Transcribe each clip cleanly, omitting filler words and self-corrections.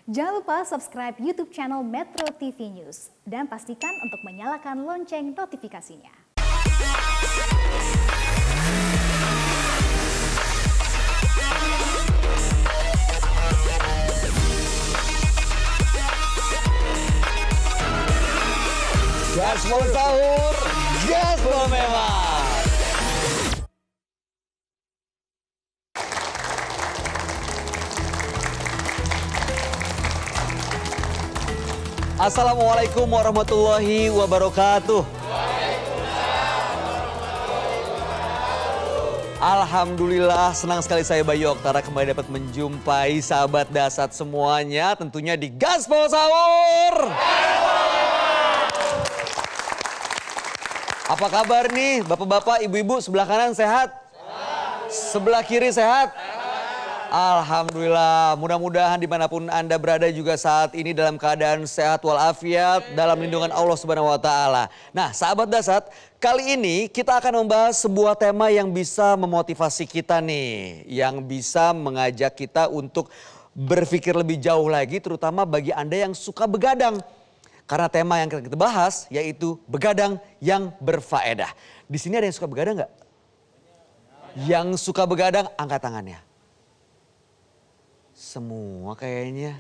Jangan lupa subscribe YouTube channel Metro TV News dan pastikan untuk menyalakan lonceng notifikasinya. Gaspol sahur, gaspol memang. Assalamualaikum warahmatullahi wabarakatuh. Alhamdulillah, senang sekali saya Bayu Oktara kembali dapat menjumpai sahabat Dasat semuanya, tentunya di Gaspol Sahur. Apa kabar nih bapak-bapak, ibu-ibu, sebelah kanan sehat? Sebelah kiri sehat? Alhamdulillah, mudah-mudahan dimanapun Anda berada juga saat ini dalam keadaan sehat walafiat dalam lindungan Allah Subhanahu wa Ta'ala. Nah, sahabat Dasat, kali ini kita akan membahas sebuah tema yang bisa memotivasi kita nih, yang bisa mengajak kita untuk berpikir lebih jauh lagi, terutama bagi Anda yang suka begadang. Karena tema yang kita bahas yaitu begadang yang berfaedah. Di sini ada yang suka begadang nggak? Yang suka begadang angkat tangannya. Semua kayaknya.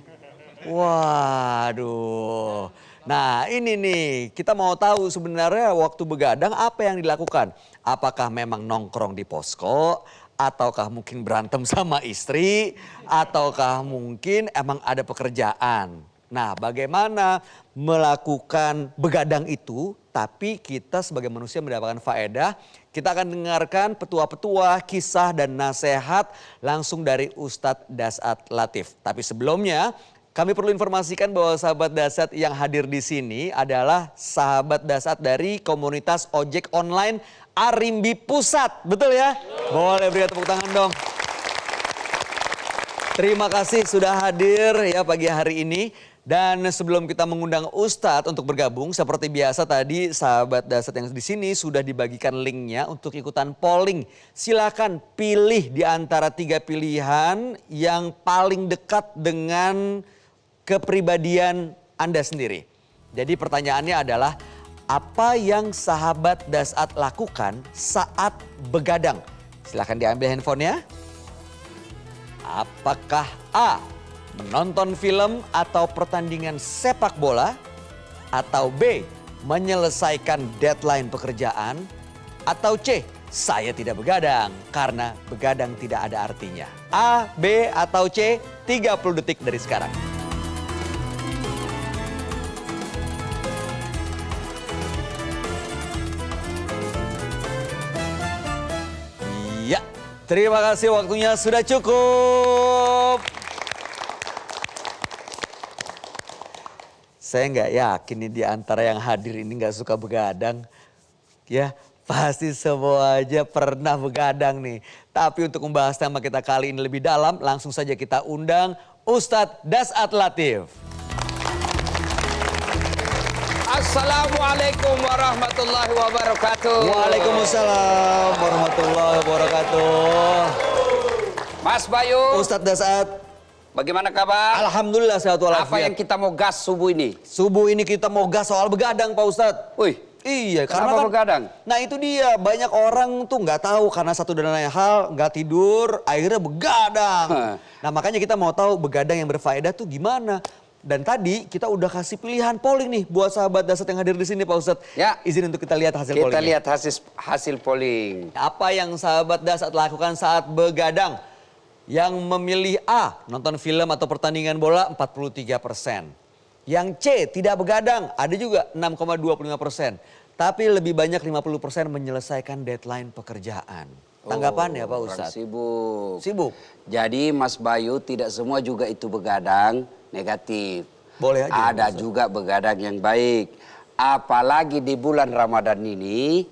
Waduh. Nah ini nih, kita mau tahu sebenarnya waktu begadang apa yang dilakukan. Apakah memang nongkrong di posko? Ataukah mungkin berantem sama istri? Ataukah mungkin emang ada pekerjaan? Nah, bagaimana melakukan begadang itu, tapi kita sebagai manusia mendapatkan faedah. Kita akan dengarkan petua-petua, kisah dan nasihat langsung dari Ustadz Dasat Latif. Tapi sebelumnya, kami perlu informasikan bahwa sahabat Dasat yang hadir di sini adalah sahabat Dasat dari komunitas ojek online Arimbi Pusat. Betul ya? Boleh beri tepuk tangan dong. Terima kasih sudah hadir ya pagi hari ini. Dan sebelum kita mengundang Ustadz untuk bergabung, seperti biasa tadi sahabat Dasat yang di sini sudah dibagikan linknya untuk ikutan polling. Silakan pilih di antara 3 pilihan yang paling dekat dengan kepribadian Anda sendiri. Jadi pertanyaannya adalah, apa yang sahabat Dasat lakukan saat begadang? Silakan diambil handphonenya. Apakah A, menonton film atau pertandingan sepak bola? Atau B, menyelesaikan deadline pekerjaan? Atau C, saya tidak begadang karena begadang tidak ada artinya? A, B, atau C? 30 detik dari sekarang. Ya, terima kasih, waktunya sudah cukup. Saya nggak yakin nih di antara yang hadir ini nggak suka begadang. Ya, pasti semua aja pernah begadang nih. Tapi untuk membahas tema kita kali ini lebih dalam, langsung saja kita undang Ustadz Dasat Latif. Assalamualaikum warahmatullahi wabarakatuh. Waalaikumsalam warahmatullahi wabarakatuh. Mas Bayu. Ustadz Dasat. Bagaimana kabar? Alhamdulillah sehat walafiat. Apa yang kita mau gas subuh ini? Subuh ini kita mau gas soal begadang Pak Ustadz. Wih, iya, kenapa karena begadang? Nah itu dia, banyak orang tuh nggak tahu karena satu dan lain hal, nggak tidur, akhirnya begadang. Nah makanya kita mau tahu begadang yang berfaedah tuh gimana. Dan tadi kita udah kasih pilihan polling nih buat sahabat Dasat yang hadir di sini Pak Ustadz. Ya. Izin untuk kita lihat hasil polling. Kita lihat hasil polling. Apa yang sahabat Dasat lakukan saat begadang? Yang memilih A, nonton film atau pertandingan bola 43%. Yang C, tidak begadang, ada juga 6,25%. Tapi lebih banyak 50% menyelesaikan deadline pekerjaan. Tanggapan ya Pak Ustadz? Sibuk. Sibuk? Jadi Mas Bayu, tidak semua juga itu begadang negatif. Boleh aja. Ada juga begadang yang baik. Apalagi di bulan Ramadan ini,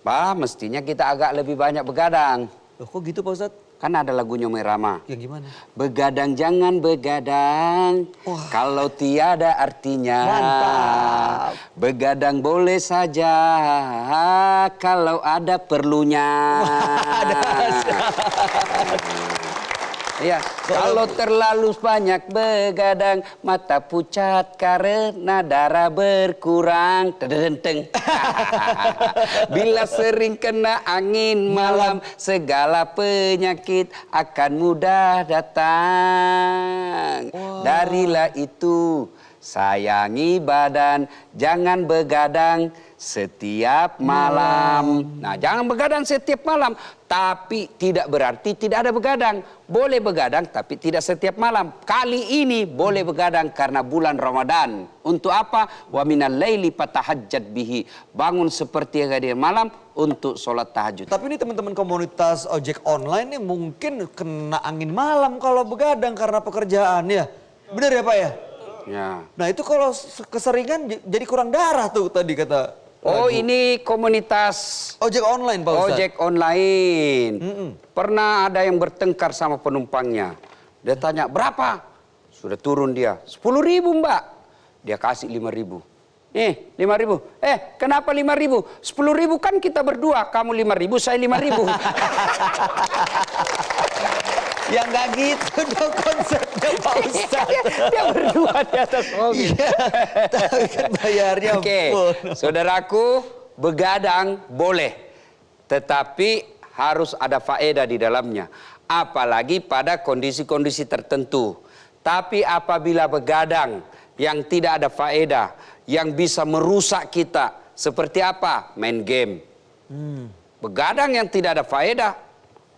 Pak, mestinya kita agak lebih banyak begadang. Loh kok gitu Pak Ustadz? Kan ada lagunya Merama. Yang gimana? Begadang jangan begadang, kalau tiada artinya. Mantap. Begadang boleh saja, kalau ada perlunya. Ada. Iya. Kalau terlalu banyak begadang, mata pucat karena darah berkurang. Tedenteng. Bila sering kena angin malam, segala penyakit akan mudah datang. Darilah itu, sayangi badan, jangan begadang setiap malam. Nah, jangan begadang setiap malam. Tapi tidak berarti tidak ada begadang. Boleh begadang tapi tidak setiap malam. Kali ini boleh begadang karena bulan Ramadan. Untuk apa? Wa minal laili fatahajjat bihi. Bangun seperti hari malam untuk sholat tahajud. Tapi ini teman-teman komunitas ojek online nih mungkin kena angin malam kalau begadang karena pekerjaan ya. Benar ya Pak ya? Ya. Nah itu kalau keseringan jadi kurang darah tuh tadi kata. Oh ini komunitas Ojek online Pak Ustadz? ojek online. Pernah ada yang bertengkar sama penumpangnya. Dia tanya, berapa? Sudah turun dia, 10.000 Mbak. Dia kasih 5.000. 5.000. Kenapa 5.000? 10.000 kan kita berdua. Kamu 5.000, saya 5.000. Ya nggak gitu dong konsepnya Pak Ustadz. Dia berdua di atas mobil. Iya, tapi kan bayarnya Oke, full. saudaraku, begadang boleh. Tetapi harus ada faedah di dalamnya. Apalagi pada kondisi-kondisi tertentu. Tapi apabila begadang yang tidak ada faedah, yang bisa merusak kita. Seperti apa? Main game. Begadang yang tidak ada faedah.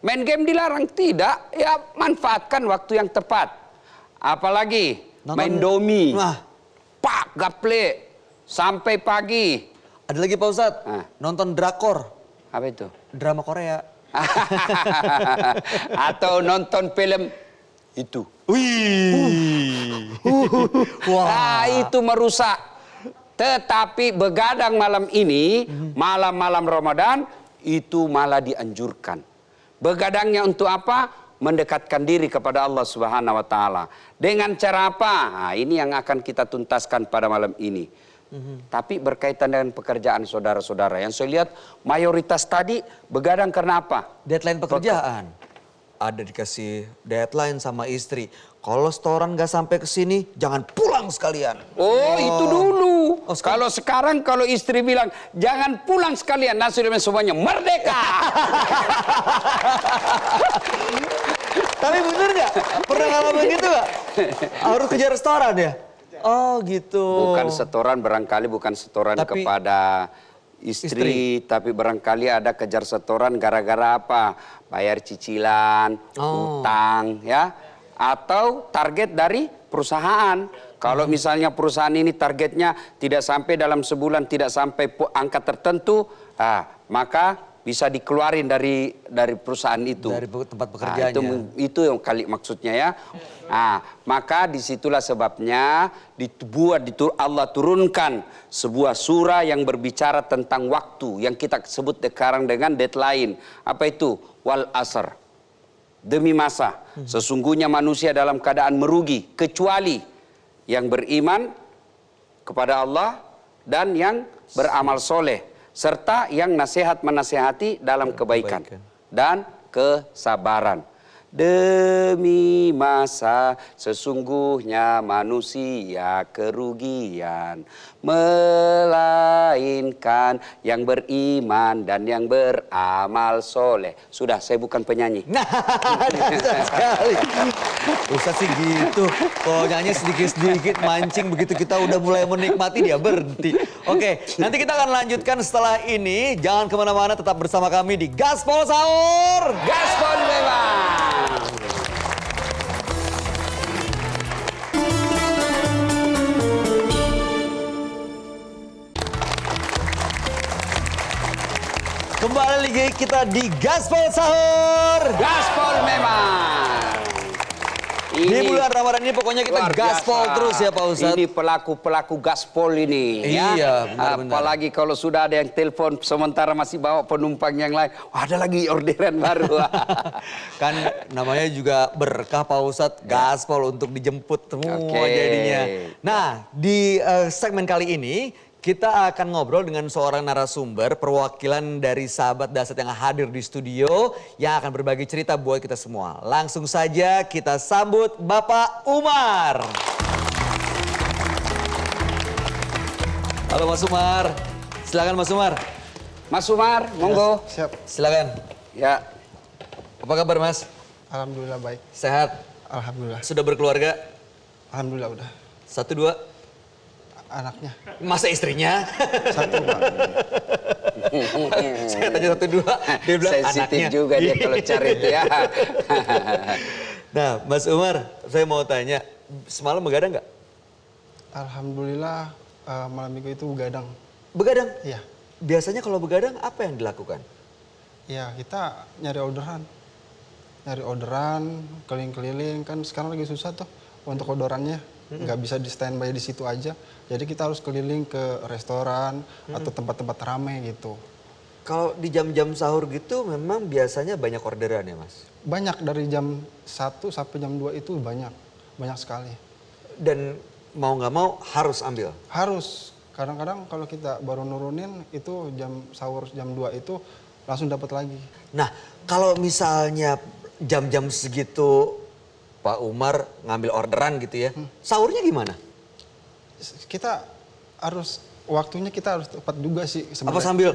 Main game dilarang? Tidak. Ya manfaatkan waktu yang tepat. Apalagi main domi. Pak, gaple. Sampai pagi. Ada lagi Pak Ustadz, nonton drakor. Apa itu? Drama Korea. Atau nonton film itu. Wih. Nah, itu merusak. Tetapi begadang malam ini, malam-malam Ramadan, itu malah dianjurkan. Begadangnya untuk apa? Mendekatkan diri kepada Allah Subhanahu wa taala. Dengan cara apa? Nah, ini yang akan kita tuntaskan pada malam ini. Tapi berkaitan dengan pekerjaan saudara-saudara. Yang saya lihat mayoritas tadi begadang karena apa? Deadline pekerjaan. Ada dikasih deadline sama istri. Kalau setoran nggak sampai ke sini, jangan pulang sekalian. Oh, itu dulu. sekarang- Kalau sekarang kalau istri bilang jangan pulang sekalian, nasi semuanya merdeka. Tapi bener nggak? Pernah ngalamin gitu nggak? Harus kejar restoran ya? Oh gitu. Bukan setoran, barangkali bukan setoran Tapi- kepada istri, tapi barangkali ada kejar setoran gara-gara apa? Bayar cicilan, utang, ya. Atau target dari perusahaan. Kalau misalnya perusahaan ini targetnya tidak sampai dalam sebulan, tidak sampai angka tertentu, maka bisa dikeluarin dari perusahaan itu. Dari tempat pekerjaannya. Itu yang kali maksudnya ya. Maka disitulah sebabnya Allah turunkan sebuah surah yang berbicara tentang waktu yang kita sebut sekarang dengan deadline. Apa itu? Wal asr. Demi masa, sesungguhnya manusia dalam keadaan merugi kecuali yang beriman kepada Allah dan yang beramal soleh serta yang nasihat menasehati dalam kebaikan dan kesabaran. Demi masa sesungguhnya manusia kerugian, melainkan yang beriman dan yang beramal soleh. Sudah, saya bukan penyanyi. Dasar sekali. Usah sih gitu. Kalau nyanyi sedikit-sedikit mancing begitu kita udah mulai menikmati dia berhenti. Oke, nanti kita akan lanjutkan setelah ini. Jangan kemana-mana, tetap bersama kami di Gaspol Sahur. Gaspol memang. Kembali lagi kita di Gaspol Sahur. Gaspol memang. Di bulan Ramadan ini pokoknya kita luar gaspol biasa. terus ya Pak Ustadz. Ini pelaku-pelaku gaspol ini. Iya, benar-benar. Apalagi kalau sudah ada yang telepon sementara masih bawa penumpang yang lain. Wah, ada lagi orderan baru. Kan namanya juga berkah Pak Ustadz, gaspol untuk dijemput semua Oke. jadinya. Nah di segmen kali ini Kita akan ngobrol dengan seorang narasumber perwakilan dari sahabat Dasat yang hadir di studio yang akan berbagi cerita buat kita semua. Langsung saja kita sambut Bapak Umar. Halo Mas Umar. Silakan Mas Umar. Mas Umar, monggo. Siap. Silakan. Ya, Apa kabar Mas? Alhamdulillah baik. Sehat? Alhamdulillah. Sudah berkeluarga? Alhamdulillah udah. 1, 2. Anaknya Masa istrinya? 1 Pak. Saya tanya 1, 2. Dia bilang sensitif anaknya. juga dia kalau cari itu ya. Nah Mas Umar, saya mau tanya. Semalam begadang nggak? Alhamdulillah malam minggu itu begadang. Begadang? Iya. Biasanya kalau begadang apa yang dilakukan? Iya, kita nyari orderan. Nyari orderan, keliling-keliling, kan sekarang lagi susah tuh untuk orderannya. Nggak bisa di standby di situ aja. Jadi kita harus keliling ke restoran atau tempat-tempat ramai gitu. Kalau di jam-jam sahur gitu memang biasanya banyak orderan ya Mas? Banyak dari jam 1 sampai jam 2 itu banyak. Banyak sekali. Dan mau nggak mau harus ambil? Harus. Kadang-kadang kalau kita baru nurunin itu jam sahur jam 2 itu langsung dapat lagi. Nah kalau misalnya jam-jam segitu Pak Umar ngambil orderan gitu ya, sahurnya gimana? Kita harus, waktunya kita harus tepat juga sih Apa sebenarnya. sambil?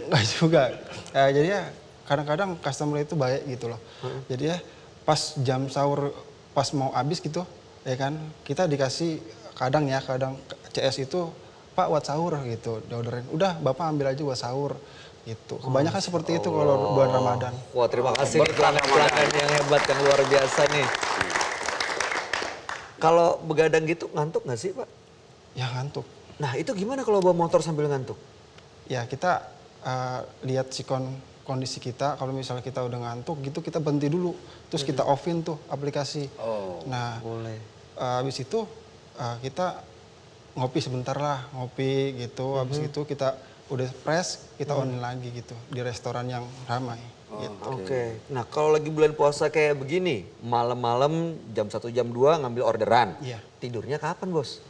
Enggak juga. Jadi ya kadang-kadang customer itu baik gitu loh. Jadi ya pas jam sahur, pas mau habis gitu, ya kan, kita dikasih kadang CS itu, Pak buat sahur gitu, diorderin. Udah Bapak ambil aja buat sahur gitu. Kebanyakan seperti itu kalau bulan Ramadan. Wah terima kasih nih pelanggan-pelanggan yang hebat, yang luar biasa nih. Kalau begadang gitu ngantuk nggak sih Pak? Ya ngantuk. Nah itu gimana kalau bawa motor sambil ngantuk? Ya kita lihat kondisi kita, kalau misalnya kita udah ngantuk gitu kita berhenti dulu. Terus kita offin tuh aplikasi. Nah Boleh. habis itu kita ngopi sebentar lah, ngopi gitu. Habis itu kita udah fresh, kita on lagi gitu di restoran yang ramai. Gitu. Oke. Nah kalau lagi bulan puasa kayak begini, malam-malam jam 1 jam 2 ngambil orderan. Iya. Tidurnya kapan Bos?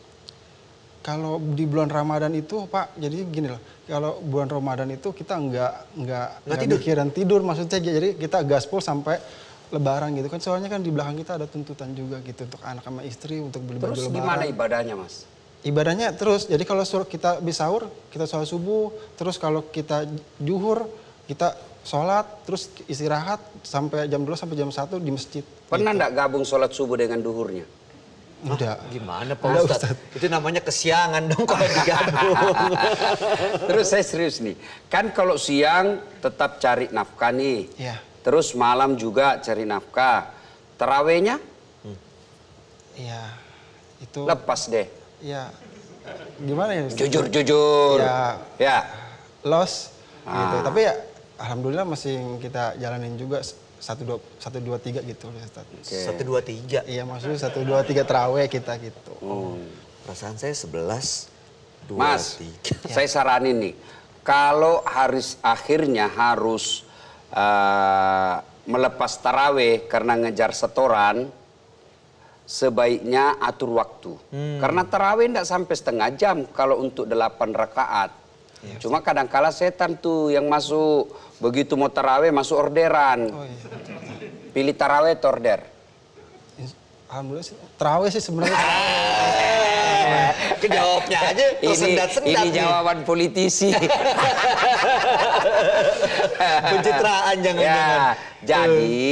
Kalau di bulan Ramadan itu Pak, jadi gini loh. Kalau bulan Ramadan itu kita nggak tidur? mikirin tidur, maksudnya jadi kita gaspol sampai Lebaran gitu kan. Soalnya kan di belakang kita ada tuntutan juga gitu untuk anak sama istri, untuk beli baju Terus Lebaran. gimana ibadahnya Mas? Ibadahnya terus, jadi kalau kita habis sahur, kita sholat subuh, terus kalau kita juhur, kita sholat, terus istirahat sampai jam 2 sampai jam 1 di masjid. Pernah enggak gabung sholat subuh dengan duhurnya? Udah. Gimana Pak Ustadz? Itu namanya kesiangan dong kalau digabung. Terus saya serius nih, kan kalau siang tetap cari nafkah nih. Iya. Terus malam juga cari nafkah. Terawihnya Iya. Itu. lepas deh. Ya. Gimana ya? Jujur. Ya. Loss. Gitu. Tapi ya alhamdulillah masih kita jalanin juga 1, 2, 3 gitu. Ustaz. 1, 2, 3. Iya maksudnya 1, 2, 3 terawih kita gitu. Perasaan saya 11, 2, Mas, 3. saya saranin nih, kalau akhirnya harus melepas taraweh karena ngejar setoran, sebaiknya atur waktu. Karena taraweh tidak sampai setengah jam kalau untuk 8 rakaat. Cuma kadang-kala setan tuh yang masuk, begitu mau taraweh masuk orderan. Oh iya. Pilih taraweh atau order? Alhamdulillah sih. Terawih sih sebenarnya. Jawabnya aja tersendat-sendat Ini nih. jawaban politisi. Pencitraan jangan-jangan. Ya, jadi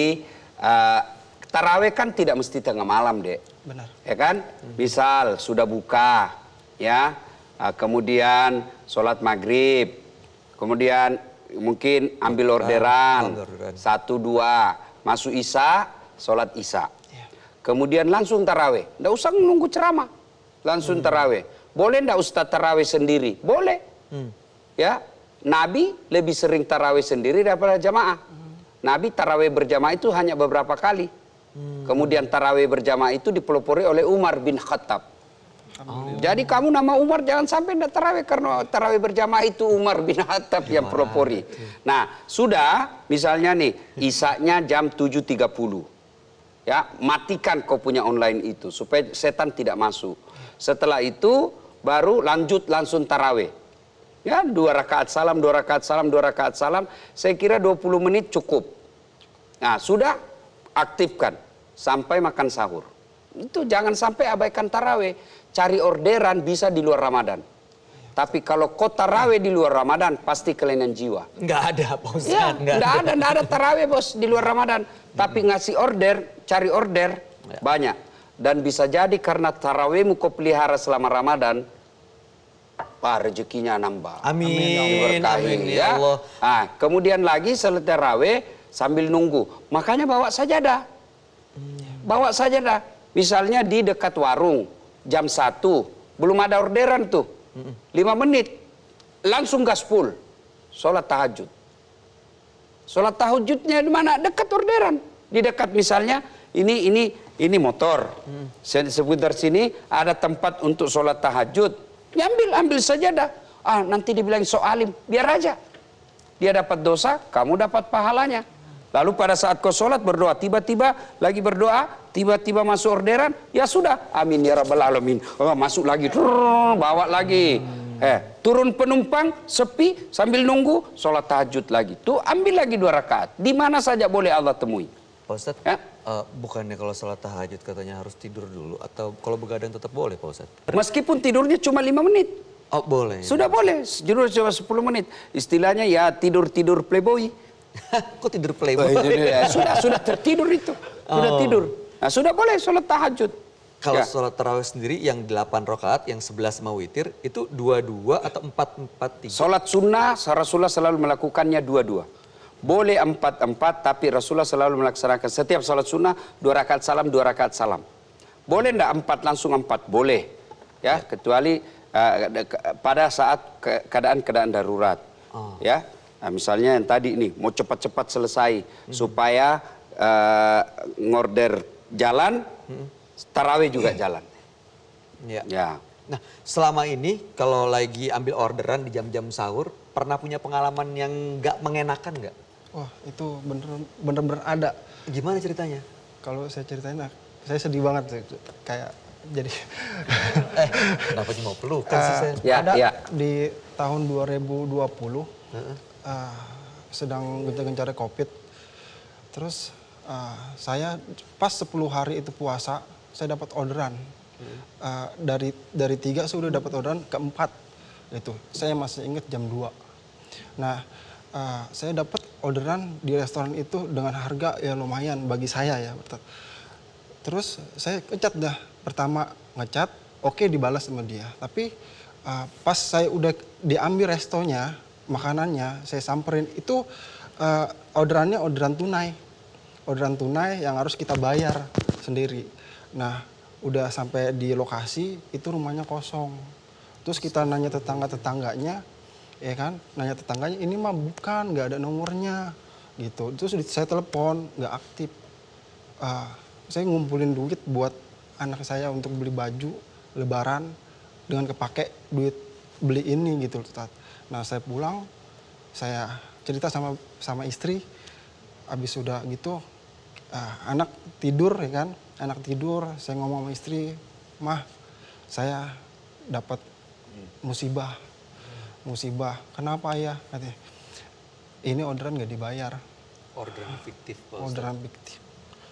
taraweh kan tidak mesti tengah malam, Dek. Benar. Ya kan? Misal sudah buka, ya, kemudian sholat maghrib, kemudian mungkin ambil orderan, 1, 2, masuk isya, sholat isya. Kemudian langsung taraweh, nggak usah nunggu ceramah, langsung taraweh. Boleh nggak Ustadz taraweh sendiri? Boleh. Ya, Nabi lebih sering taraweh sendiri daripada jamaah. Nabi taraweh berjamaah itu hanya beberapa kali. Kemudian taraweh berjamaah itu dipelopori oleh Umar bin Khattab. Jadi kamu nama Umar jangan sampai tidak taraweh karena taraweh berjamaah itu Umar bin Khattab yang pelopori. Nah, sudah misalnya nih isanya jam 7.30. Ya, matikan kau punya online itu supaya setan tidak masuk. Setelah itu baru lanjut langsung taraweh. Ya, 2 rakaat salam, 2 rakaat salam, 2 rakaat salam. Saya kira 20 menit cukup. Nah, sudah aktifkan sampai makan sahur. Itu jangan sampai abaikan taraweh. Cari orderan bisa di luar Ramadan. Tapi kalau kau taraweh di luar Ramadan, pasti kelainan jiwa. Nggak ada, Pak Ustadz. Ya, nggak ada taraweh bos di luar Ramadan. Tapi ngasih order, cari order, banyak. Dan bisa jadi karena tarawehmu kau pelihara selama Ramadan, rezekinya nambah. Amin, Diberkahi, amin ya Allah. Nah, kemudian lagi setelah taraweh sambil nunggu. Makanya bawa sajadah. Bawa sajadah. Misalnya di dekat warung, jam 1, belum ada orderan tuh. 5 menit, langsung gaspol. Sholat tahajud. Sholat tahajudnya di mana? Dekat orderan. Di dekat misalnya, ini motor. Seputar sini ada tempat untuk sholat tahajud. Ya ambil sajadah. Nanti dibilang soalim, biar aja. Dia dapat dosa, kamu dapat pahalanya. Lalu pada saat kau sholat berdoa, tiba-tiba lagi berdoa, tiba-tiba masuk orderan, ya sudah, amin ya rabbal alamin. Masuk lagi, bawa lagi. Turun penumpang, sepi, sambil nunggu, sholat tahajud lagi. Tuh ambil lagi 2 rakaat. Di mana saja boleh Allah temui. Pak Ustadz, Ya. bukannya kalau sholat tahajud katanya harus tidur dulu, atau kalau begadang tetap boleh Pak Ustadz? Meskipun tidurnya cuma 5 menit. Oh boleh. Sudah boleh, tidur cuma 10 menit. Istilahnya ya tidur-tidur playboy. Kok tidur playboy? Sudah tertidur itu. Sudah tidur. Nah, sudah boleh sholat tahajud. Kalau Ya. sholat tarawih sendiri yang 8 rakaat, yang 11 mau witir, itu 2-2 atau 4-4-3? Sholat sunnah Rasulullah selalu melakukannya 2-2. Boleh 4-4, tapi Rasulullah selalu melaksanakan setiap sholat sunnah 2 rakaat salam, 2 rakaat salam. Boleh enggak 4 langsung 4? Boleh. Ya, kecuali pada saat keadaan darurat. Ya. Nah, misalnya yang tadi ini mau cepat-cepat selesai supaya ngorder jalan, tarawih juga jalan. Ya. Ya. Nah, selama ini kalau lagi ambil orderan di jam-jam sahur, pernah punya pengalaman yang nggak mengenakan nggak? Wah, itu bener-bener ada. Gimana ceritanya? Kalau saya ceritain, saya sedih banget. Kayak jadi Kenapa cuma pelukan sih saya? Ya, ada ya. di tahun 2020 sedang gencar-gencarnya COVID. Terus saya pas 10 hari itu puasa, saya dapat orderan. Dari 3 saya udah dapat orderan ke-4. Itu saya masih ingat jam 2. Nah, saya dapat orderan di restoran itu dengan harga ya lumayan bagi saya ya. Terus saya ngecat dah. Pertama ngecat, oke dibalas sama dia. Tapi pas saya udah diambil restonya, makanannya, saya samperin itu orderannya orderan tunai. Orderan tunai yang harus kita bayar sendiri. Nah, udah sampai di lokasi, itu rumahnya kosong. Terus kita nanya tetangga-tetangganya, ya kan, nanya tetangganya, ini mah bukan, nggak ada nomornya, gitu. Terus saya telepon, nggak aktif. Saya ngumpulin duit buat anak saya untuk beli baju lebaran dengan kepake duit beli ini gitu. Nah, saya pulang, saya cerita sama istri, habis sudah gitu, anak tidur ya kan, anak tidur, saya ngomong sama istri, mah saya dapat musibah. Kenapa ya? Katanya, ini orderan nggak dibayar. Orderan fiktif Pak Ustadz. Orderan fiktif.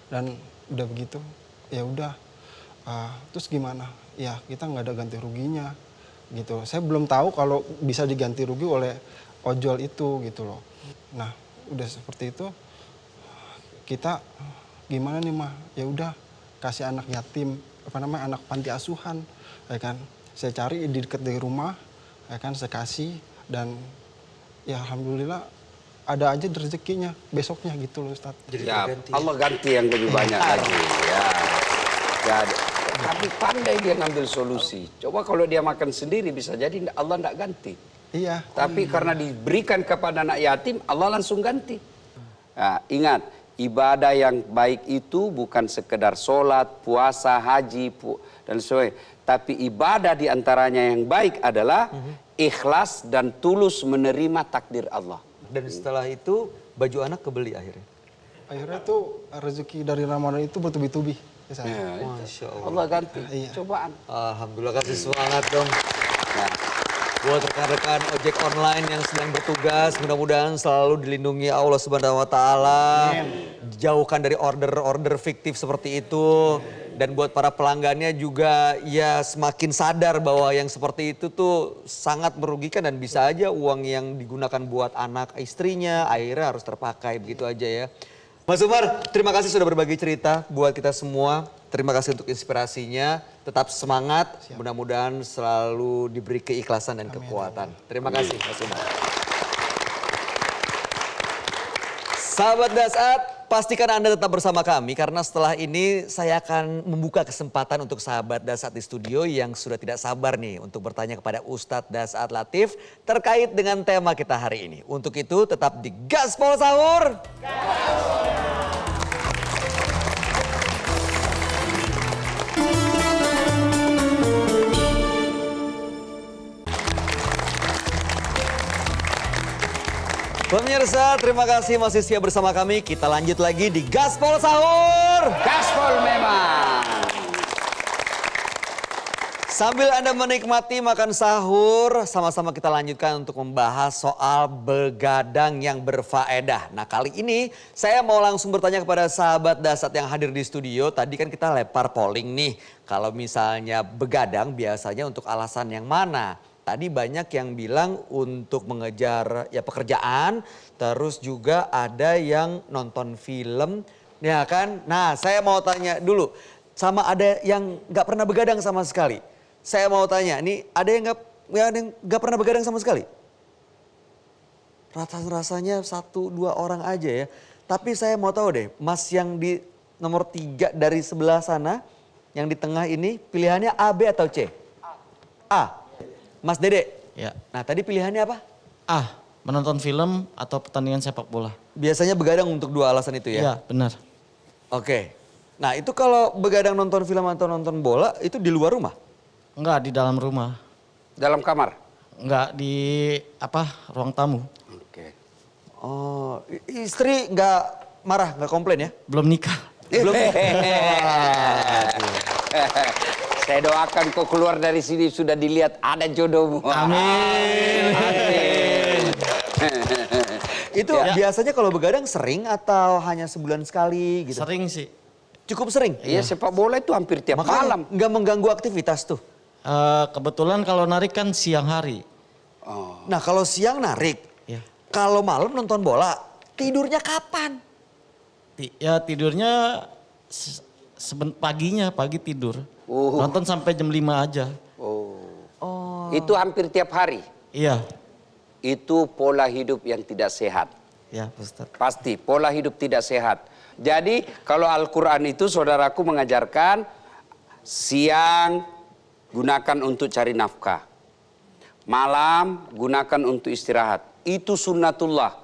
Dan udah begitu, ya udah. Terus gimana? Ya kita nggak ada ganti ruginya, gitu. Saya belum tahu kalau bisa diganti rugi oleh ojol itu, gitu loh. Nah, udah seperti itu, kita gimana nih mah? Ya udah, kasih anak yatim, anak panti asuhan, ya kan? Saya cari di dekat dari rumah, ya kan, saya kasih, dan ya alhamdulillah ada aja rezekinya besoknya gitu loh Ustadz. Jadi Ya, terganti. Allah ganti yang lebih banyak lagi. Ya. Ya, tapi pandai dia ngambil solusi. Coba kalau dia makan sendiri bisa jadi Allah tidak ganti. Iya. Tapi karena diberikan kepada anak yatim, Allah langsung ganti. Nah, ingat, ibadah yang baik itu bukan sekedar sholat, puasa, haji, dan sebagainya. Tapi ibadah diantaranya yang baik adalah ikhlas dan tulus menerima takdir Allah. Dan setelah itu baju anak kebeli akhirnya. Akhirnya tuh rezeki dari Ramadan itu bertubi-tubi. Ya, Masya Allah. Allah ganti Iya. cobaan. Alhamdulillah, kasih semangat dong. Nah, buat rekan-rekan ojek online yang sedang bertugas, mudah-mudahan selalu dilindungi Allah Subhanahu wa taala. Jauhkan dari order-order fiktif seperti itu. Dan buat para pelanggannya juga ya semakin sadar bahwa yang seperti itu tuh sangat merugikan dan bisa aja uang yang digunakan buat anak istrinya akhirnya harus terpakai, begitu aja ya. Mas Umar, terima kasih sudah berbagi cerita buat kita semua. Terima kasih untuk inspirasinya. Tetap semangat, mudah-mudahan selalu diberi keikhlasan dan kekuatan. Terima kasih Mas Umar. Sahabat Dasat, pastikan Anda tetap bersama kami karena setelah ini saya akan membuka kesempatan untuk sahabat Dasat di studio yang sudah tidak sabar nih untuk bertanya kepada Ustadz Dasat Latif terkait dengan tema kita hari ini. Untuk itu tetap di Gaspol Sahur. Pemirsa, terima kasih masih setia bersama kami. Kita lanjut lagi di Gaspol Sahur. Gaspol memang. Sambil Anda menikmati makan sahur, sama-sama kita lanjutkan untuk membahas soal begadang yang berfaedah. Nah, kali ini saya mau langsung bertanya kepada sahabat Dasat yang hadir di studio. Tadi kan kita lempar polling nih. Kalau misalnya begadang biasanya untuk alasan yang mana? Tadi banyak yang bilang untuk mengejar ya pekerjaan, terus juga ada yang nonton film, ya kan? Nah, saya mau tanya dulu, sama ada yang nggak pernah begadang sama sekali. Saya mau tanya, nih ada yang nggak pernah begadang sama sekali? Rasanya 1-2 orang aja ya. Tapi saya mau tahu deh, Mas yang di nomor 3 dari sebelah sana, yang di tengah ini pilihannya A, B atau C? A. Mas Dede? Ya. Nah tadi pilihannya apa? Menonton film atau pertandingan sepak bola. Biasanya begadang untuk 2 alasan itu ya? Iya, benar. Oke. Nah itu kalau begadang nonton film atau nonton bola itu di luar rumah? Enggak, di dalam rumah. Dalam kamar? Enggak, di ruang tamu. Oke. Oh, istri nggak marah, nggak komplain ya? Belum nikah. Belum. Saya doakan kau keluar dari sini sudah dilihat ada jodohmu. Amin. Amin. Itu biasanya kalau begadang sering atau hanya sebulan sekali gitu? Sering sih. Cukup sering? Iya, sepak bola itu hampir tiap Makanya malam. nggak mengganggu aktivitas tuh? Kebetulan kalau narik kan siang hari. Oh. Nah kalau siang narik, Ya. kalau malam nonton bola, tidurnya kapan? Tidurnya pagi tidur. Nonton sampai jam 5 aja. Oh. Itu hampir tiap hari. Iya. Itu pola hidup yang tidak sehat. Ya, Ustaz. Pasti pola hidup tidak sehat. Jadi kalau Al-Quran itu saudaraku mengajarkan siang gunakan untuk cari nafkah. Malam gunakan untuk istirahat. Itu sunnatullah.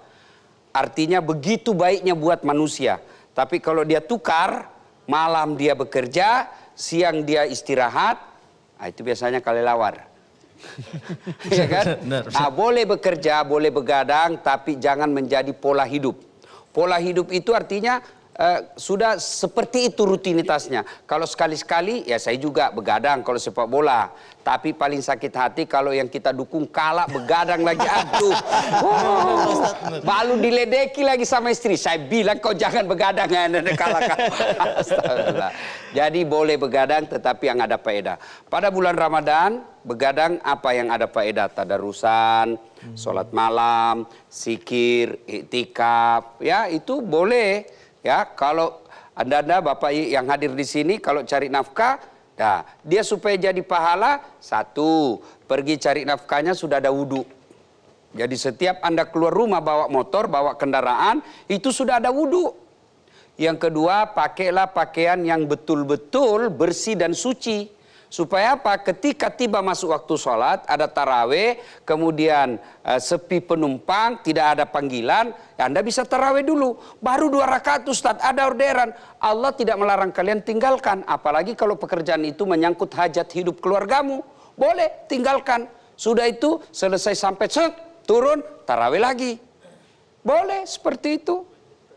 Artinya begitu baiknya buat manusia. Tapi kalau dia tukar, malam dia bekerja, siang dia istirahat, nah itu biasanya kelelawar. Ya kan? Nah, boleh bekerja, boleh begadang, tapi jangan menjadi pola hidup. Pola hidup itu artinya sudah seperti itu rutinitasnya. Kalau sekali-sekali, ya saya juga begadang kalau sepak bola. Tapi paling sakit hati kalau yang kita dukung kalah begadang lagi. Aduh. Malu diledeki lagi sama istri. Saya bilang kau jangan begadang. Kalah. Astagfirullah. Jadi boleh begadang tetapi yang ada faedah. Pada bulan Ramadan, begadang apa yang ada faedah? Tadarusan, sholat malam, zikir, iktikaf. Ya itu boleh. Ya, kalau anda Bapak yang hadir di sini kalau cari nafkah, nah, dia supaya jadi pahala, 1, pergi cari nafkahnya sudah ada wudhu. Jadi setiap Anda keluar rumah bawa motor, bawa kendaraan, itu sudah ada wudhu. Yang kedua, pakailah pakaian yang betul-betul bersih dan suci. Supaya apa? Ketika tiba masuk waktu sholat, ada taraweh, kemudian sepi penumpang, tidak ada panggilan, ya Anda bisa taraweh dulu. Baru 2 rakaat Ustaz, ada orderan. Allah tidak melarang kalian tinggalkan. Apalagi kalau pekerjaan itu menyangkut hajat hidup keluargamu. Boleh, tinggalkan. Sudah itu, selesai sampai turun, taraweh lagi. Boleh, seperti itu.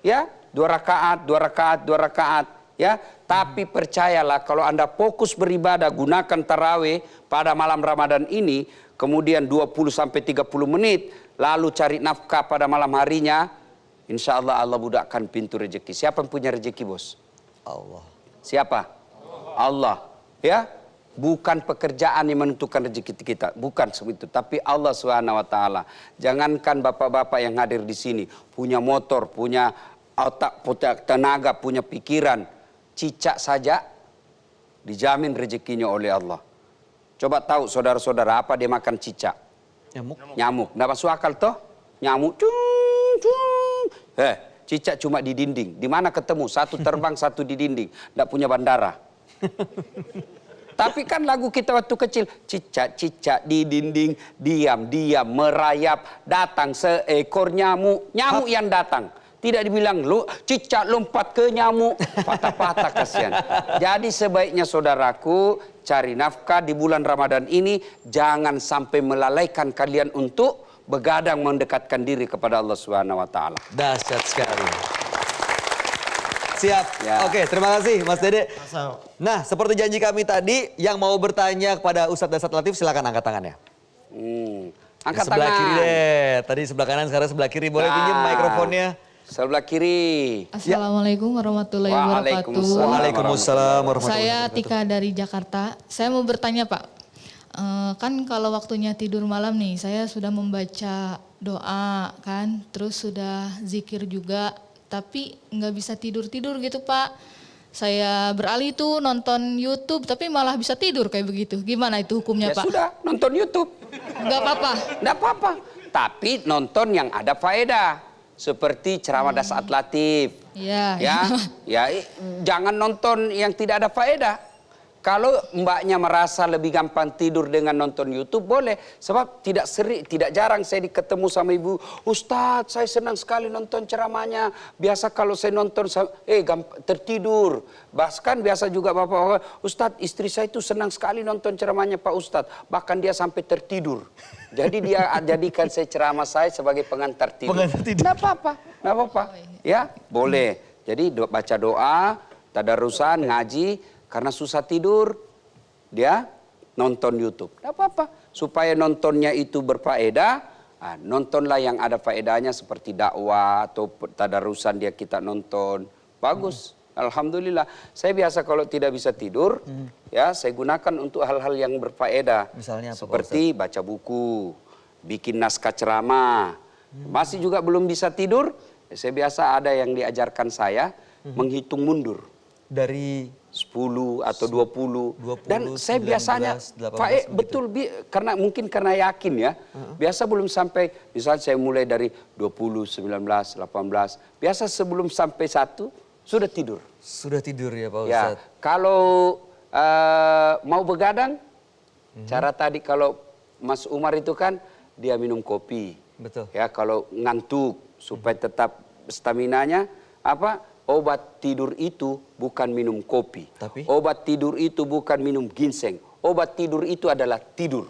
Ya, 2 rakaat, 2 rakaat, 2 rakaat. Ya, tapi percayalah kalau Anda fokus beribadah, gunakan tarawih pada malam Ramadan ini, kemudian 20-30 menit, lalu cari nafkah pada malam harinya, insya Allah Allah budakkan pintu rezeki. Siapa yang punya rezeki, bos? Allah. Siapa? Allah. Ya, bukan pekerjaan yang menentukan rezeki kita, bukan seperti itu, tapi Allah Subhanahu wa taala. Jangankan bapak-bapak yang hadir di sini punya motor, punya otak, punya tenaga, punya pikiran, cicak saja dijamin rezekinya oleh Allah. Coba tahu saudara-saudara apa dia makan cicak? Nyamuk. Nyamuk. Nggak masuk akal toh? Nyamuk. Cung, cung. Cicak cuma di dinding. Di mana ketemu? Satu terbang, satu di dinding. Nggak punya bandara. Tapi kan lagu kita waktu kecil, cicak-cicak di dinding, diam-diam merayap, datang seekor nyamuk. Nyamuk yang datang. Tidak dibilang, lu cicak lompat ke nyamuk. Patah-patah kasihan. Jadi sebaiknya saudaraku, cari nafkah di bulan Ramadan ini. Jangan sampai melalaikan kalian untuk begadang mendekatkan diri kepada Allah Subhanahu wa taala. Dahsyat sekali. Siap. Ya. Oke, terima kasih Mas Dede. Masa- Nah, seperti janji kami tadi, yang mau bertanya kepada Ustadz Dasat Latif silakan angkat tangannya. Angkat Sebelah tangan. kiri deh. Tadi sebelah kanan, sekarang sebelah kiri. Boleh pinjam mikrofonnya? Sebelah kiri. Assalamualaikum warahmatullahi wabarakatuh. Waalaikumsalam warahmatullahi Saya wabarakatuh. Tika dari Jakarta. Saya mau bertanya Pak, kan kalau waktunya tidur malam nih, saya sudah membaca doa kan, terus sudah zikir juga, tapi nggak bisa tidur-tidur gitu Pak. Saya beralih tuh nonton YouTube, tapi malah bisa tidur kayak begitu. Gimana itu hukumnya Ya Pak? sudah, nonton YouTube. Nggak apa-apa. Nggak apa-apa. Tapi nonton yang ada faedah. Seperti ceramah Dasat Latif. Iya. Jangan nonton yang tidak ada faedah. Kalau mbaknya merasa lebih gampang tidur dengan nonton YouTube, boleh. Sebab tidak jarang saya ketemu sama ibu, Ustadz saya senang sekali nonton ceramahnya. Biasa kalau saya nonton, tertidur. Bahkan biasa juga bapak, Ustadz istri saya itu senang sekali nonton ceramahnya Pak Ustadz. Bahkan dia sampai tertidur. Jadi dia jadikan ceramah saya sebagai pengantar tidur. Nggak apa-apa, nggak apa-apa. Ya, boleh. Jadi baca doa, tadarusan, ngaji. Karena susah tidur, dia nonton YouTube. Tidak apa-apa. Supaya nontonnya itu berfaedah, nontonlah yang ada faedahnya seperti dakwah atau tadarusan kita nonton. Bagus. Alhamdulillah. Saya biasa kalau tidak bisa tidur, ya saya gunakan untuk hal-hal yang berfaedah. Misalnya apa, Pak seperti baca buku, bikin naskah ceramah. Masih juga belum bisa tidur, saya biasa ada yang diajarkan saya menghitung mundur. Dari 10 atau 20. 20, Dan saya 19, biasanya 18 betul karena yakin ya. Biasa belum sampai, misalnya saya mulai dari 20, 19, 18. Biasa sebelum sampai 1 sudah tidur. Sudah tidur ya Pak Ya, Ustadz? kalau mau begadang, cara tadi kalau Mas Umar itu kan dia minum kopi. Betul. Ya, kalau ngantuk supaya tetap staminanya obat tidur itu bukan minum kopi. Tapi? Obat tidur itu bukan minum ginseng. Obat tidur itu adalah tidur.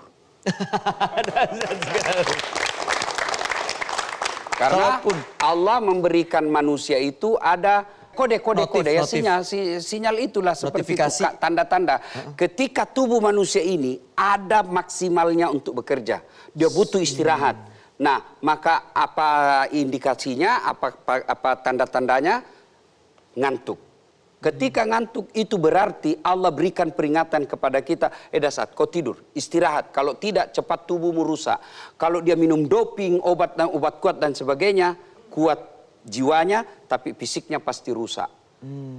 Karena Kalaupun Allah memberikan manusia itu ada kode-kode ya, Notif. sinyal itulah seperti itu, Notifikasi. tanda-tanda. Ketika tubuh manusia ini ada maksimalnya untuk bekerja, dia butuh istirahat. Nah, maka apa indikasinya, apa tanda-tandanya? Ngantuk. Ketika ngantuk itu berarti Allah berikan peringatan kepada kita, Dasat kau tidur, istirahat. Kalau tidak cepat tubuhmu rusak. Kalau dia minum doping, obat kuat dan sebagainya, kuat jiwanya tapi fisiknya pasti rusak.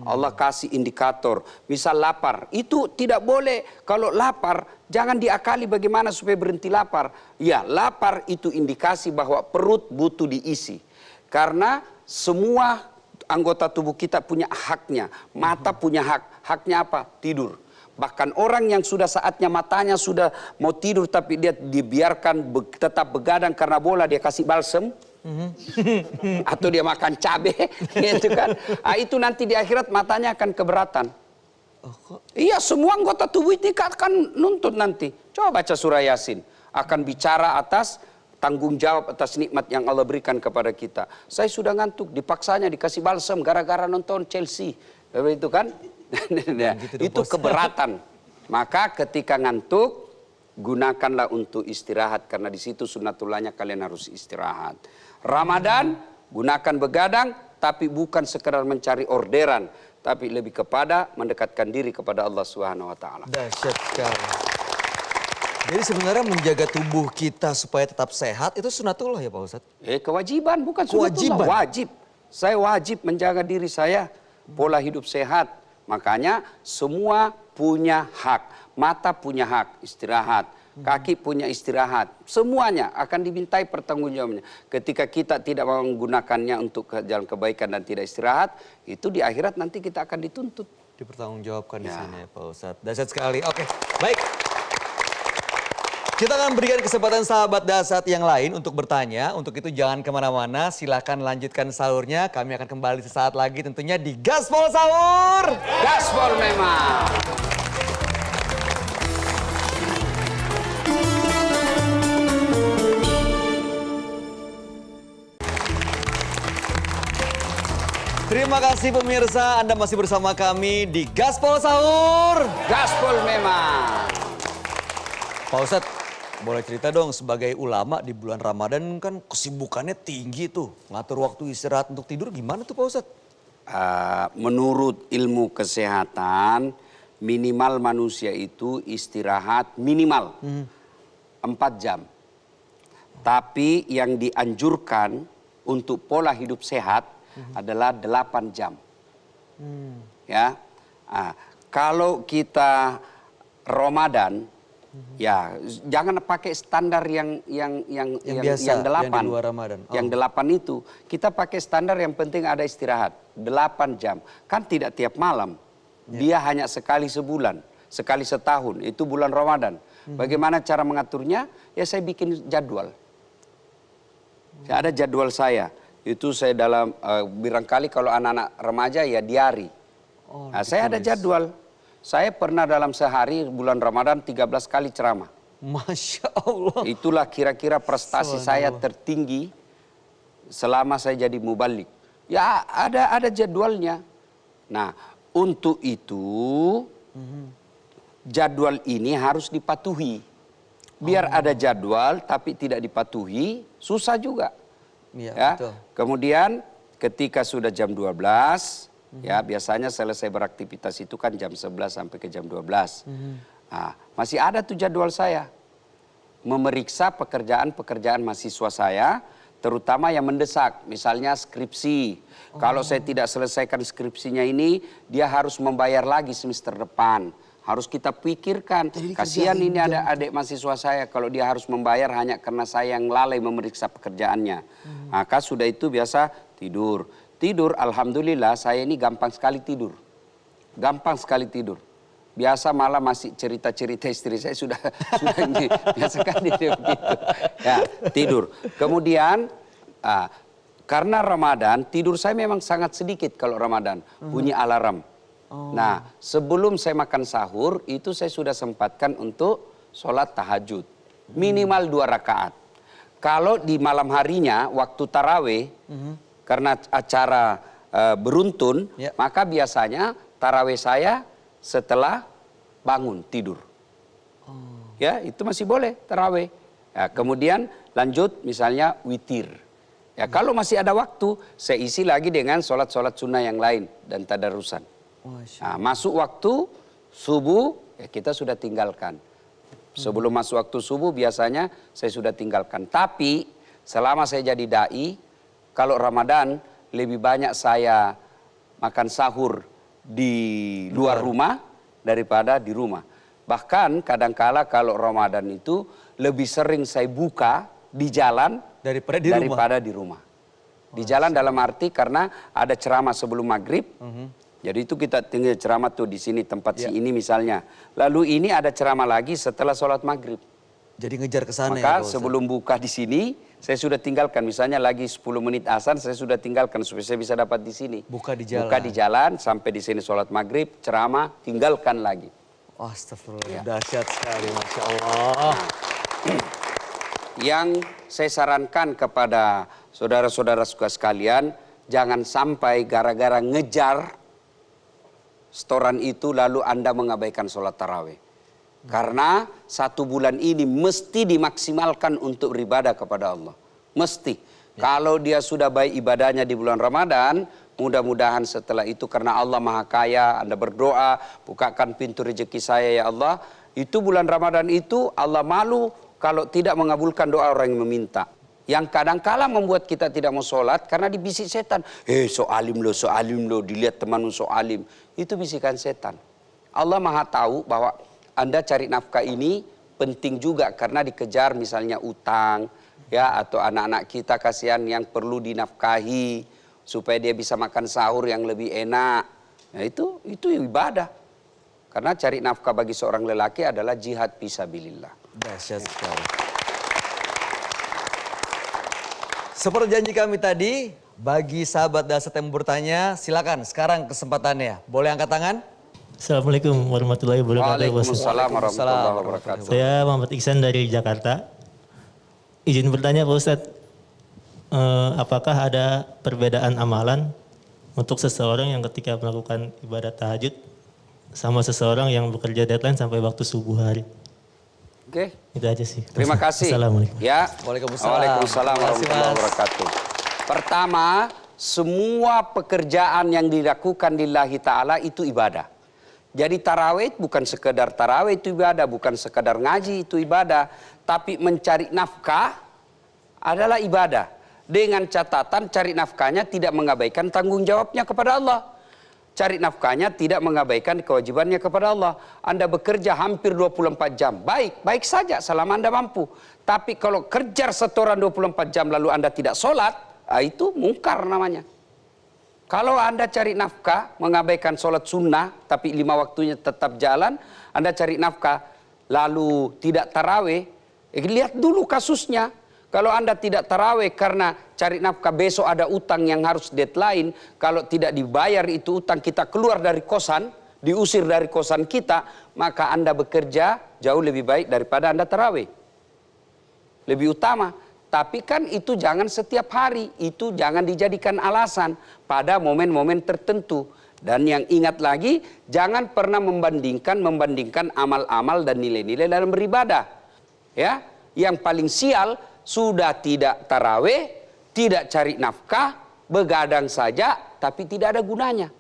Allah kasih indikator. Misal lapar, itu tidak boleh. Kalau lapar jangan diakali bagaimana supaya berhenti lapar. Ya, lapar itu indikasi bahwa perut butuh diisi. Karena semua anggota tubuh kita punya haknya. Mata punya hak. Haknya apa? Tidur. Bahkan orang yang sudah saatnya matanya sudah mau tidur tapi dia dibiarkan tetap begadang karena bola, dia kasih balsem. Atau dia makan cabai gitu kan. Itu nanti di akhirat matanya akan keberatan. Iya, semua anggota tubuh itu akan nuntut nanti. Coba baca surah Yasin. Akan bicara atas tanggung jawab atas nikmat yang Allah berikan kepada kita. Saya sudah ngantuk, dipaksanya dikasih balsam gara-gara nonton Chelsea. Itu kan gitu dong, itu Bos. keberatan. Maka ketika ngantuk gunakanlah untuk istirahat karena di situ sunnatullahnya kalian harus istirahat. Ramadan gunakan begadang tapi bukan sekedar mencari orderan, tapi lebih kepada mendekatkan diri kepada Allah Subhanahu wa taala. Dahsyat sekali. Jadi sebenarnya menjaga tubuh kita supaya tetap sehat itu sunatullah ya Pak Ustadz? Kewajiban bukan Kewajiban. sunnatullah, wajib. Saya wajib menjaga diri saya, pola hidup sehat. Makanya semua punya hak. Mata punya hak istirahat, kaki punya istirahat. Semuanya akan dimintai pertanggungjawabannya. Ketika kita tidak menggunakannya untuk jalan kebaikan dan tidak istirahat, itu di akhirat nanti kita akan dituntut. Dipertanggungjawabkan di sini ya Pak Ustadz. Dahsyat sekali. Oke, baik. Kita akan berikan kesempatan sahabat Dahsyat yang lain untuk bertanya. Untuk itu jangan kemana-mana, silahkan lanjutkan sahurnya. Kami akan kembali sesaat lagi tentunya di Gaspol Sahur. Gaspol memang. Terima kasih pemirsa, Anda masih bersama kami di Gaspol Sahur. Gaspol memang. Pak Ustadz, boleh cerita dong sebagai ulama di bulan Ramadan kan kesibukannya tinggi tuh. Ngatur waktu istirahat untuk tidur gimana tuh Pak Ustadz? Menurut ilmu kesehatan, minimal manusia itu istirahat minimal 4 jam. Tapi yang dianjurkan untuk pola hidup sehat adalah 8 jam. Ya, kalau kita Ramadan, ya jangan pakai standar yang biasa, yang 8. di luar Ramadan. Oh. Yang 8 itu kita pakai standar yang penting ada istirahat 8 jam. Kan tidak tiap malam. Dia hanya sekali sebulan, sekali setahun. Itu bulan Ramadan. Bagaimana cara mengaturnya? Ya saya bikin jadwal. Ada jadwal saya. Itu saya dalam barangkali kalau anak-anak remaja ya diari. Saya ada jadwal. Saya pernah dalam sehari bulan Ramadan 13 kali ceramah. Masya Allah. Itulah kira-kira prestasi saya tertinggi selama saya jadi mubalik. Ya ada jadwalnya. Nah untuk itu jadwal ini harus dipatuhi. Biar ada jadwal tapi tidak dipatuhi susah juga. Ya, betul. Kemudian ketika sudah jam 12, ya biasanya selesai beraktivitas itu kan jam 11 sampai ke jam 12. Nah, masih ada tuh jadwal saya. Memeriksa pekerjaan-pekerjaan mahasiswa saya, terutama yang mendesak, misalnya skripsi. Kalau saya tidak selesaikan skripsinya ini, dia harus membayar lagi semester depan. Harus kita pikirkan, kasihan ini ada adik mahasiswa saya kalau dia harus membayar hanya karena saya yang lalai memeriksa pekerjaannya. Maka sudah itu biasa tidur. Tidur, alhamdulillah saya ini gampang sekali tidur. Gampang sekali tidur. Biasa malah masih cerita-cerita istri saya sudah ini, biasa sekali dia begitu. Ya, tidur. Kemudian, karena Ramadan, tidur saya memang sangat sedikit kalau Ramadan. Bunyi alarm. Nah, sebelum saya makan sahur, itu saya sudah sempatkan untuk sholat tahajud. Minimal 2 rakaat. Kalau di malam harinya, waktu taraweh, karena acara beruntun, maka biasanya taraweh saya setelah bangun, tidur. Ya, itu masih boleh taraweh. Ya, kemudian lanjut misalnya witir. Ya, kalau masih ada waktu, saya isi lagi dengan sholat-sholat sunnah yang lain dan tadarusan. Nah, masuk waktu subuh, ya kita sudah tinggalkan. Sebelum masuk waktu subuh biasanya saya sudah tinggalkan. Tapi selama saya jadi da'i, kalau Ramadan lebih banyak saya makan sahur di luar rumah daripada di rumah. Bahkan kadangkala kalau Ramadan itu lebih sering saya buka di jalan daripada di rumah. Di jalan dalam arti karena ada ceramah sebelum maghrib. Jadi itu kita tinggal ceramah tuh di sini tempat si ini misalnya. Lalu ini ada ceramah lagi setelah sholat maghrib. Jadi ngejar ke sana ya Maka Pak Ustadz? sebelum buka di sini saya sudah tinggalkan. Misalnya lagi 10 menit azan saya sudah tinggalkan supaya saya bisa dapat di sini. Buka di jalan. Buka di jalan sampai di sini sholat maghrib, ceramah, tinggalkan lagi. Astagfirullah, dahsyat sekali Masya Allah. Yang saya sarankan kepada saudara-saudara sekalian, jangan sampai gara-gara ngejar setoran itu lalu Anda mengabaikan sholat tarawih. Karena 1 bulan ini mesti dimaksimalkan untuk beribadah kepada Allah. Mesti. Kalau dia sudah baik ibadahnya di bulan Ramadan, mudah-mudahan setelah itu karena Allah Maha Kaya, Anda berdoa, bukakan pintu rezeki saya ya Allah. Itu bulan Ramadan itu Allah malu kalau tidak mengabulkan doa orang yang meminta. Yang kadang-kala membuat kita tidak mau sholat karena dibisik setan. So alim lo, dilihat temanmu so alim. Itu bisikan setan. Allah Maha tahu bahwa Anda cari nafkah ini penting juga karena dikejar misalnya utang, ya, atau anak-anak kita kasihan yang perlu dinafkahi supaya dia bisa makan sahur yang lebih enak. Nah itu ibadah. Karena cari nafkah bagi seorang lelaki adalah jihad fisabilillah. Dahsyat sekali. Seperti janji kami tadi, bagi sahabat Dasat yang bertanya, silakan sekarang kesempatannya. Boleh angkat tangan? Assalamualaikum warahmatullahi wabarakatuh. Waalaikumsalam warahmatullahi wabarakatuh. Saya Muhammad Iksan dari Jakarta. Izin bertanya Pak Ustadz, apakah ada perbedaan amalan untuk seseorang yang ketika melakukan ibadah tahajud sama seseorang yang bekerja deadline sampai waktu subuh hari? Oke. Itu aja sih. Terima kasih. Assalamualaikum. Ya. Waalaikumsalam. Waalaikumsalam Terima kasih, warahmatullahi Mas. wabarakatuh. Pertama, semua pekerjaan yang dilakukan lillahi ta'ala itu ibadah. Jadi tarawih bukan sekedar tarawih itu ibadah, bukan sekedar ngaji itu ibadah. Tapi mencari nafkah adalah ibadah. Dengan catatan cari nafkahnya tidak mengabaikan tanggung jawabnya kepada Allah. Cari nafkahnya tidak mengabaikan kewajibannya kepada Allah. Anda bekerja hampir 24 jam. Baik saja selama Anda mampu. Tapi kalau kejar setoran 24 jam lalu Anda tidak sholat, itu mungkar namanya. Kalau Anda cari nafkah, mengabaikan sholat sunnah, tapi 5 waktunya tetap jalan, Anda cari nafkah, lalu tidak tarawih, lihat dulu kasusnya. Kalau Anda tidak tarawih karena cari nafkah besok ada utang yang harus deadline. Kalau tidak dibayar itu utang kita keluar dari kosan, diusir dari kosan kita. Maka Anda bekerja jauh lebih baik daripada Anda tarawih. Lebih utama. Tapi kan itu jangan setiap hari. Itu jangan dijadikan alasan pada momen-momen tertentu. Dan yang ingat lagi, jangan pernah membandingkan amal-amal dan nilai-nilai dalam beribadah. Ya, yang paling sial sudah tidak tarawih, tidak cari nafkah, begadang saja, tapi tidak ada gunanya.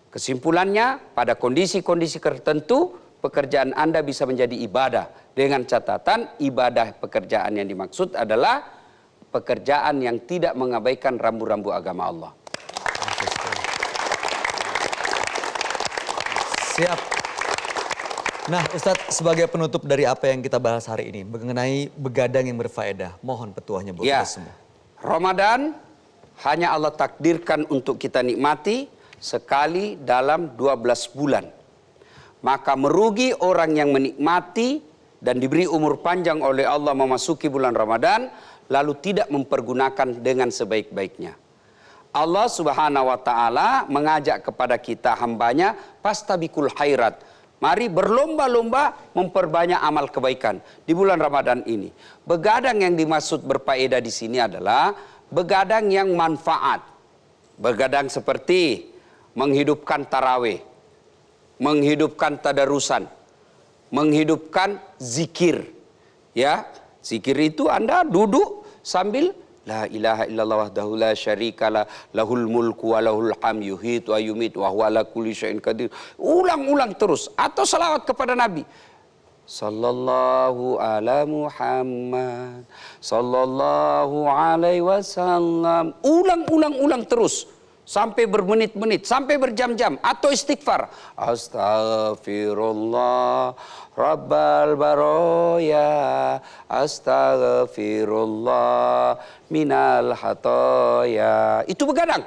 Kesimpulannya, pada kondisi-kondisi tertentu, pekerjaan Anda bisa menjadi ibadah. Dengan catatan, ibadah pekerjaan yang dimaksud adalah pekerjaan yang tidak mengabaikan rambu-rambu agama Allah. Siap. Nah Ustadz, sebagai penutup dari apa yang kita bahas hari ini mengenai begadang yang berfaedah, mohon petuahnya buat kita semua. Ramadan hanya Allah takdirkan untuk kita nikmati sekali dalam 12 bulan. Maka merugi orang yang menikmati dan diberi umur panjang oleh Allah memasuki bulan Ramadan lalu tidak mempergunakan dengan sebaik-baiknya. Allah Subhanahu wa taala mengajak kepada kita hambanya, fastabikul khairat. Mari berlomba-lomba memperbanyak amal kebaikan di bulan Ramadan ini. Begadang yang dimaksud berfaedah di sini adalah begadang yang manfaat. Begadang seperti menghidupkan tarawih, menghidupkan tadarusan, menghidupkan zikir. Ya, zikir itu Anda duduk sambil la ilaha illallah wahdahu la syarikalah lahul mulku wa lahul hamdu yuhyitu wa yumiitu wa huwa ala kulli syai'in qadir. Ulang-ulang terus atau salawat kepada Nabi. Sallallahu ala Muhammad sallallahu alaihi wasallam. Ulang terus sampai bermenit-menit, sampai berjam-jam, atau istighfar. Astaghfirullah Rabbal baroya, astaghfirullah minal hatoya. Itu begadang.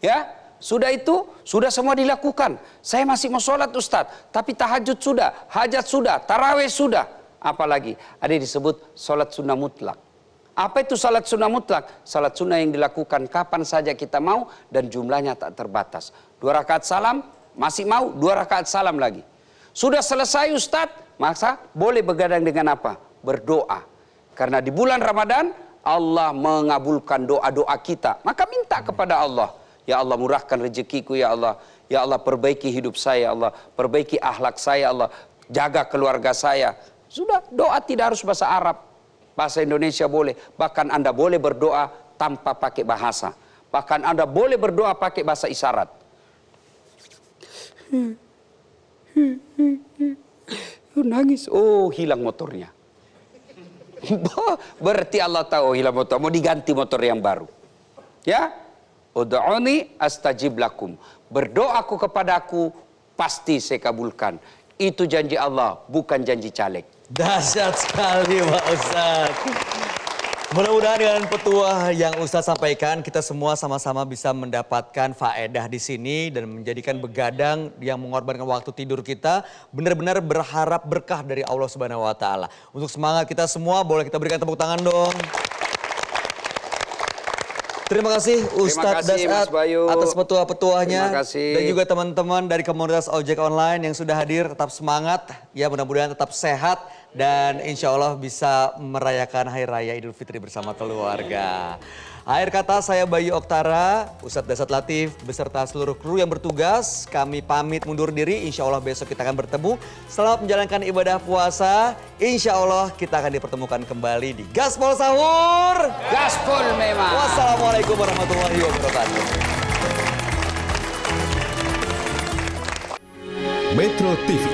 Ya, sudah itu, sudah semua dilakukan. Saya masih mau sholat Ustadz, tapi tahajud sudah, hajat sudah, tarawih sudah. Apalagi ada disebut sholat sunnah mutlak. Apa itu salat sunnah mutlak? Salat sunnah yang dilakukan kapan saja kita mau dan jumlahnya tak terbatas. 2 rakaat salam, masih mau 2 rakaat salam lagi. Sudah selesai Ustadz, maka boleh begadang dengan apa? Berdoa. Karena di bulan Ramadan Allah mengabulkan doa-doa kita. Maka minta kepada Allah. Ya Allah murahkan rezekiku ya Allah. Ya Allah, perbaiki hidup saya, ya Allah, perbaiki akhlak saya, ya Allah, jaga keluarga saya. Sudah, doa tidak harus bahasa Arab, bahasa Indonesia boleh. Bahkan Anda boleh berdoa tanpa pakai bahasa. Bahkan Anda boleh berdoa pakai bahasa isyarat. Nangis, oh hilang motornya. Berarti Allah tahu hilang motor, mau diganti motor yang baru. Ya, ud'uni astajib lakum. Berdoaku kepadaku, pasti saya kabulkan. Itu janji Allah, bukan janji caleg. Dahsyat sekali Pak Ustadz. Mudah-mudahan dengan petuah yang Ustadz sampaikan, kita semua sama-sama bisa mendapatkan faedah di sini dan menjadikan begadang yang mengorbankan waktu tidur kita benar-benar berharap berkah dari Allah Subhanahu wa taala. Untuk semangat kita semua, boleh kita berikan tepuk tangan dong. Terima kasih Ustadz kasih, Dasat Mas Bayu. atas petuah-petuahnya. Terima kasih. Dan juga teman-teman dari komunitas ojek online yang sudah hadir. Tetap semangat, ya mudah-mudahan tetap sehat. Dan insya Allah bisa merayakan Hari Raya Idul Fitri bersama keluarga. Akhir kata saya Bayu Oktara, Ustadz Dasat Latif beserta seluruh kru yang bertugas. Kami pamit mundur diri, insya Allah besok kita akan bertemu. Selamat menjalankan ibadah puasa. Insya Allah kita akan dipertemukan kembali di Gaspol Sahur. Gaspol memang. Wassalamualaikum warahmatullahi wabarakatuh. Metro TV,